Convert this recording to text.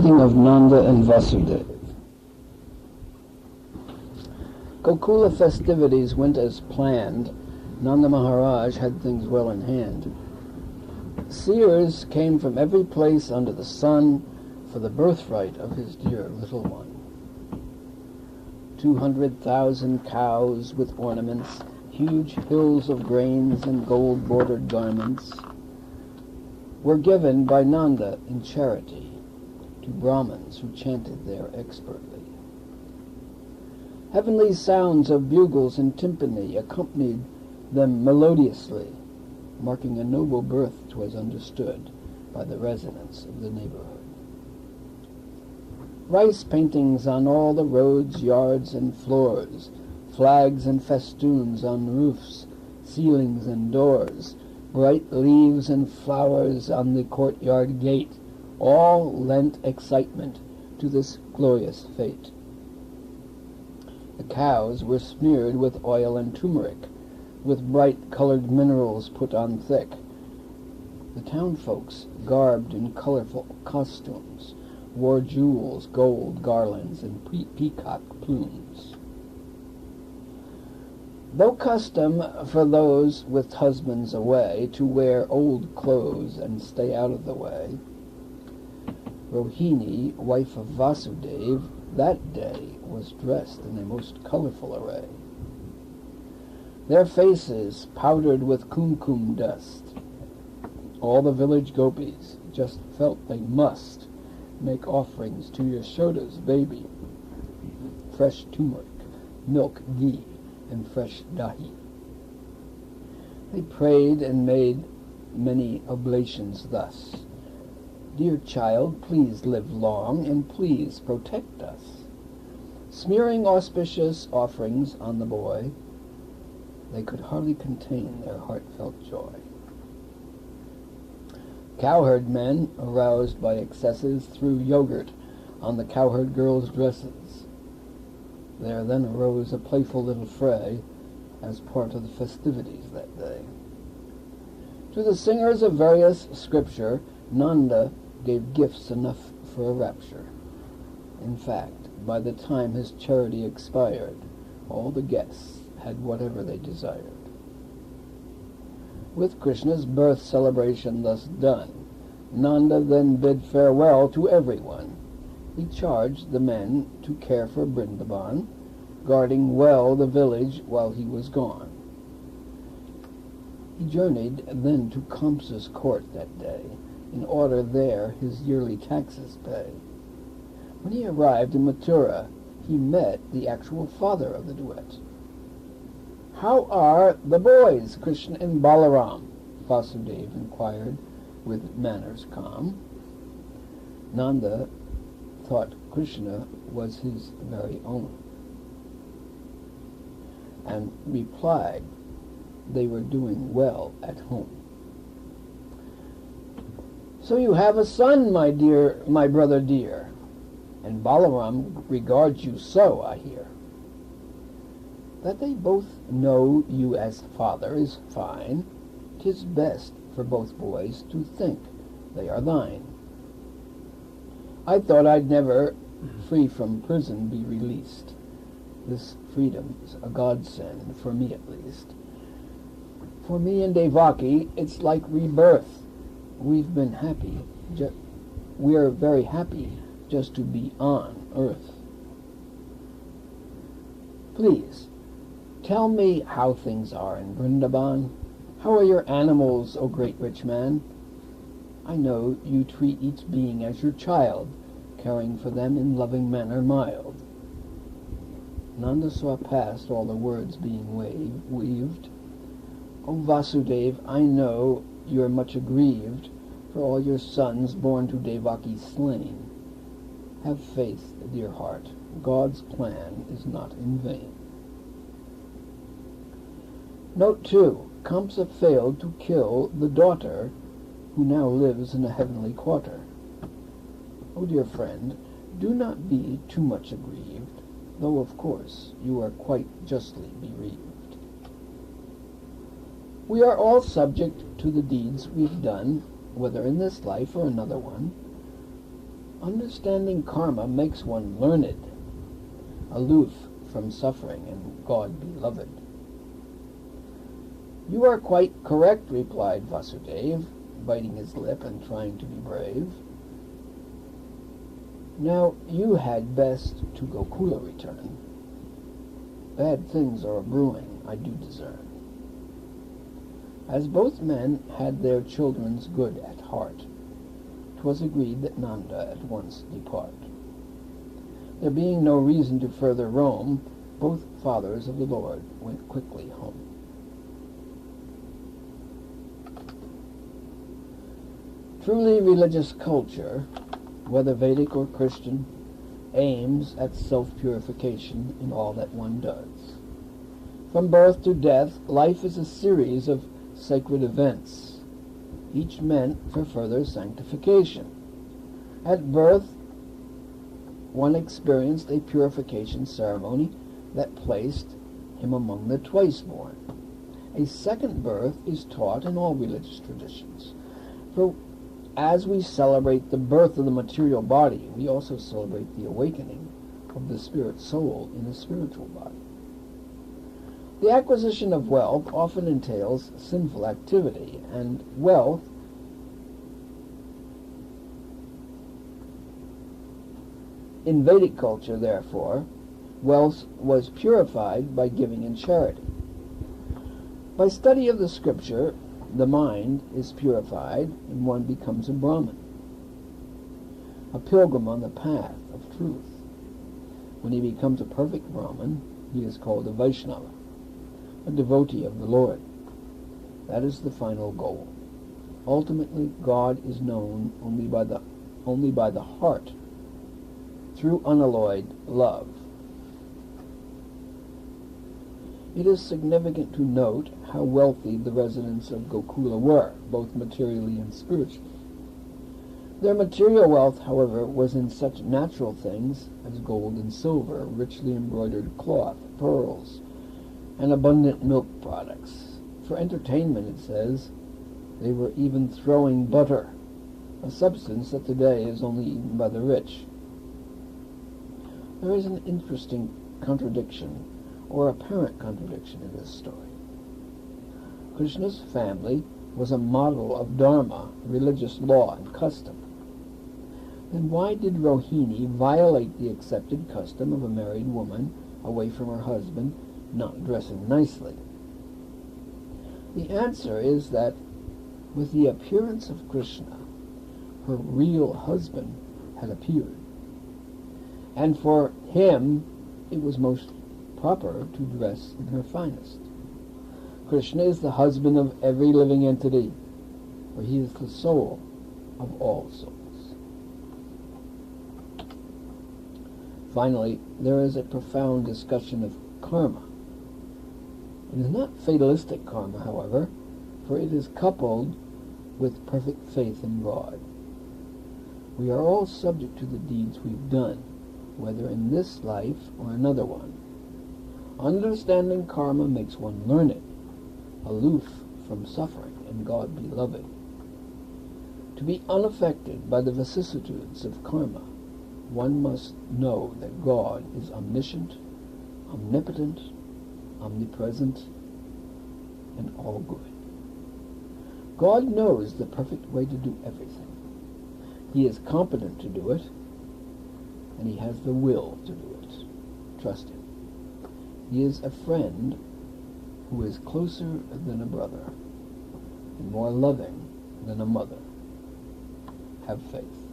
Meeting of Nanda and Vasudeva. Gokula festivities went as planned. Nanda Maharaj had things well in hand. Seers came from every place under the sun for the birthright of his dear little one. 200,000 cows with ornaments, huge hills of grains and gold-bordered garments were given by Nanda in charity to Brahmins who chanted there expertly. Heavenly sounds of bugles and timpani accompanied them melodiously, marking a noble birth, 'twas understood, by the residents of the neighborhood. Rice paintings on all the roads, yards, and floors, flags and festoons on roofs, ceilings, and doors, bright leaves and flowers on the courtyard gate, all lent excitement to this glorious fete. The cows were smeared with oil and turmeric, with bright-colored minerals put on thick. The townfolks, garbed in colorful costumes, wore jewels, gold garlands, and peacock plumes. Though custom for those with husbands away to wear old clothes and stay out of the way, Rohini, wife of Vasudeva, that day was dressed in a most colorful array. Their faces powdered with kumkum dust. All the village gopis just felt they must make offerings to Yashoda's baby, fresh turmeric, milk, ghee, and fresh dahi. They prayed and made many oblations thus: "Dear child, please live long, and please protect us." Smearing auspicious offerings on the boy, they could hardly contain their heartfelt joy. Cowherd men, aroused by excesses, threw yogurt on the cowherd girls' dresses. There then arose a playful little fray as part of the festivities that day. To the singers of various scripture, Nanda gave gifts enough for a rapture. In fact, by the time his charity expired, all the guests had whatever they desired. With Krishna's birth celebration thus done, Nanda then bid farewell to everyone. He charged the men to care for Vrindavan, guarding well the village while he was gone. He journeyed then to Kamsa's court that day, in order there his yearly taxes pay. When he arrived in Mathura, he met the actual father of the duet. "How are the boys, Krishna and Balaram?" Vasudeva inquired with manners calm. Nanda thought Krishna was his very own, and replied they were doing well at home. "So you have a son, my brother dear, and Balaram regards you so, I hear." "That they both know you as father is fine. 'Tis best for both boys to think they are thine. I thought I'd never, free from prison, be released. This freedom's a godsend, for me at least. For me and Devaki, it's like rebirth. We've been happy. We're very happy just to be on earth. Please, tell me how things are in Vrindavan. How are your animals, O great rich man? I know you treat each being as your child, caring for them in loving manner mild." Nanda saw past all the words being weaved. "O Vasudeva, I know you're much aggrieved for all your sons born to Devaki slain. Have faith, dear heart, God's plan is not in vain." Note 2. Kamsa failed to kill the daughter who now lives in a heavenly quarter. O dear friend, do not be too much aggrieved, though of course you are quite justly bereaved. We are all subject to the deeds we've done, whether in this life or another one. Understanding karma makes one learned, aloof from suffering, and God beloved. You are quite correct, replied Vasudeva, biting his lip and trying to be brave. Now you had best to Gokula return. Bad things are a-brewing, I do discern. As both men had their children's good at heart, 'twas agreed that Nanda at once depart. There being no reason to further roam, both fathers of the Lord went quickly home. Truly religious culture, whether Vedic or Christian, aims at self-purification in all that one does. From birth to death, life is a series of sacred events, each meant for further sanctification. At birth, one experienced a purification ceremony that placed him among the twice-born. A second birth is taught in all religious traditions. For as we celebrate the birth of the material body, we also celebrate the awakening of the spirit soul in a spiritual body. The acquisition of wealth often entails sinful activity, and wealth in Vedic culture, therefore, wealth was purified by giving in charity. By study of the scripture, the mind is purified and one becomes a Brahmin, a pilgrim on the path of truth. When he becomes a perfect Brahmin, he is called a Vaishnava, a devotee of the Lord. That is the final goal. Ultimately, God is known only by the heart, through unalloyed love. It is significant to note how wealthy the residents of Gokula were, both materially and spiritually. Their material wealth, however, was in such natural things as gold and silver, richly embroidered cloth, pearls, and abundant milk products. For entertainment, it says, they were even throwing butter, a substance that today is only eaten by the rich. There is an interesting contradiction, or apparent contradiction, in this story. Krishna's family was a model of dharma, religious law, and custom. Then why did Rohini violate the accepted custom of a married woman away from her husband not dressing nicely? The answer is that with the appearance of Krishna, her real husband had appeared, and for him it was most proper to dress in her finest. Krishna is the husband of every living entity, for he is the soul of all souls. Finally, there is a profound discussion of karma. It is not fatalistic karma, however, for it is coupled with perfect faith in God. We are all subject to the deeds we've done, whether in this life or another one. Understanding karma makes one learned, aloof from suffering, and God beloved. To be unaffected by the vicissitudes of karma, one must know that God is omniscient, omnipotent, omnipresent, and all good. God knows the perfect way to do everything. He is competent to do it, and he has the will to do it. Trust him. He is a friend who is closer than a brother and more loving than a mother. Have faith.